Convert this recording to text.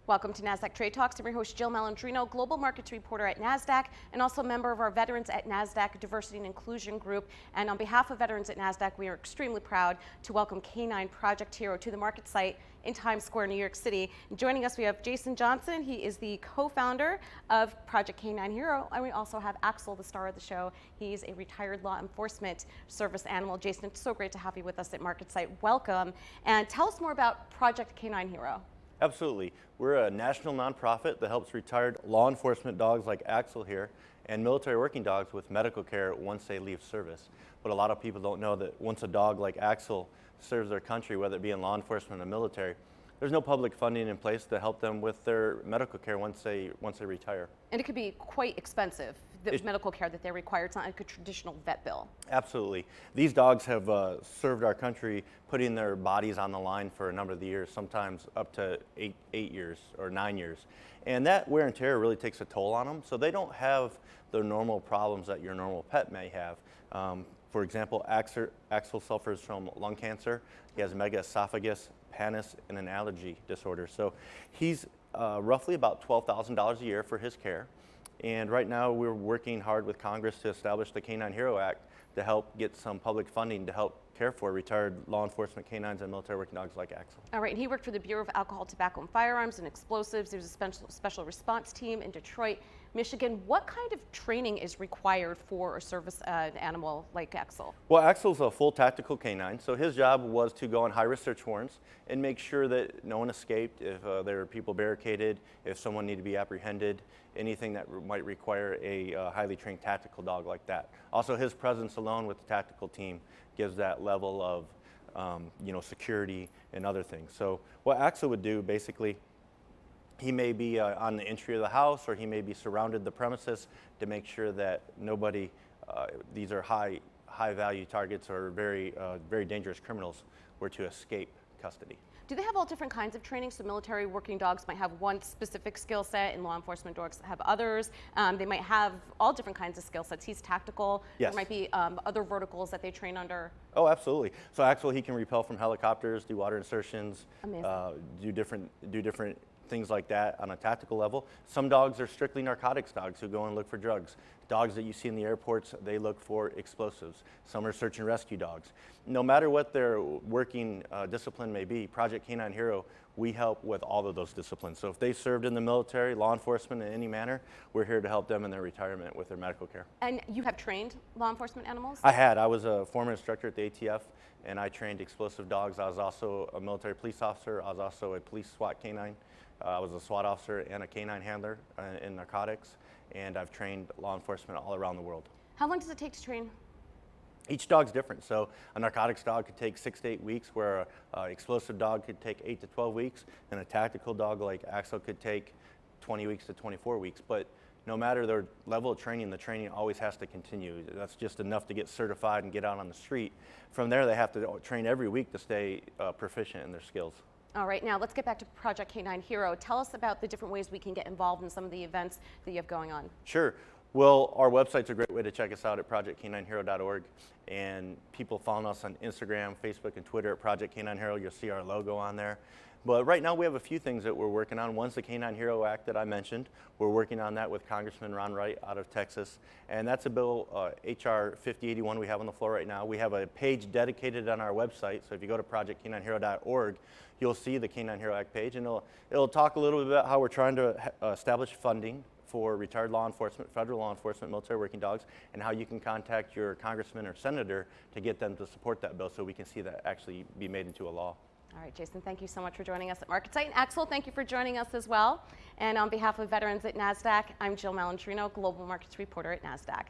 Welcome to Nasdaq Trade Talks. I'm your host, Jill Malandrino, Global Markets Reporter at Nasdaq, and also a member of our Veterans at Nasdaq Diversity and Inclusion Group. And on behalf of Veterans at Nasdaq, we are extremely proud to welcome K-9 Project Hero to the market site in Times Square, New York City. And joining us, we have Jason Johnson. He is the co-founder of Project K-9 Hero. And we also have Axel, the star of the show. He's a retired law enforcement service animal. Jason, it's so great to have you with us at Market Site. Welcome. And tell us more about Project K-9 Hero. Absolutely. We're a national nonprofit that helps retired law enforcement dogs like Axel here and military working dogs with medical care once they leave service. But a lot of people don't know that once a dog like Axel serves their country, whether it be in law enforcement or military, there's no public funding in place to help them with their medical care once they retire. And it could be quite expensive, the medical care that they require. It's not like a traditional vet bill. Absolutely. These dogs have served our country, putting their bodies on the line for a number of years, sometimes up to eight years or 9 years. And that wear and tear really takes a toll on them, so they don't have the normal problems that your normal pet may have. For example, Axel suffers from lung cancer. He has megaesophagus, pannus, and an allergy disorder. So he's roughly about $12,000 a year for his care. And right now we're working hard with Congress to establish the K-9 Hero Act to help get some public funding to help care for retired law enforcement canines and military working dogs like Axel. All right, and he worked for the Bureau of Alcohol, Tobacco, and Firearms and Explosives. There was a special response team in Detroit, Michigan. What kind of training is required for a service animal like Axel? Well, Axel's a full tactical canine, so his job was to go on high-risk search warrants and make sure that no one escaped, if there were people barricaded, if someone needed to be apprehended, anything that might require a highly trained tactical dog like that. Also, his presence alone with the tactical team gives that level of security and other things. So what Axel would do, basically, he may be on the entry of the house, or he may be surrounded the premises to make sure that nobody, these are high value targets or very dangerous criminals, were to escape custody. Do they have all different kinds of training? So military working dogs might have one specific skill set, and law enforcement dogs have others. They might have all different kinds of skill sets. He's tactical. Yes. There might be other verticals that they train under. Oh, absolutely. So Axel, he can rappel from helicopters, do water insertions, do different things like that on a tactical level. Some dogs are strictly narcotics dogs who go and look for drugs. Dogs that you see in the airports, they look for explosives. Some are search and rescue dogs. No matter what their working discipline may be, Project K-9 Hero, we help with all of those disciplines. So if they served in the military, law enforcement in any manner, we're here to help them in their retirement with their medical care. And you have trained law enforcement animals? I was a former instructor at the ATF, and I trained explosive dogs. I was also a military police officer. I was also a police SWAT canine. I was a SWAT officer and a canine handler in narcotics, and I've trained law enforcement all around the world. How long does it take to train? Each dog's different. So a narcotics dog could take 6 to 8 weeks, where an explosive dog could take 8 to 12 weeks, and a tactical dog like Axel could take 20 weeks to 24 weeks. But no matter their level of training, the training always has to continue. That's just enough to get certified and get out on the street. From there, they have to train every week to stay proficient in their skills. All right, now let's get back to Project K-9 Hero. Tell us about the different ways we can get involved in some of the events that you have going on. Sure. Well, our website's a great way to check us out at projectk9hero.org, and people follow us on Instagram, Facebook, and Twitter at Project K-9 Hero. You'll see our logo on there. But right now we have a few things that we're working on. One's the K-9 Hero Act that I mentioned. We're working on that with Congressman Ron Wright out of Texas. And that's a bill, HR 5081, we have on the floor right now. We have a page dedicated on our website. So if you go to projectk9hero.org, you'll see the K-9 Hero Act page. And it'll talk a little bit about how we're trying to establish funding for retired law enforcement, federal law enforcement, military working dogs, and how you can contact your congressman or senator to get them to support that bill so we can see that actually be made into a law. All right, Jason, thank you so much for joining us at Market Site. And Axel, thank you for joining us as well. And on behalf of Veterans at Nasdaq, I'm Jill Malandrino, Global Markets Reporter at Nasdaq.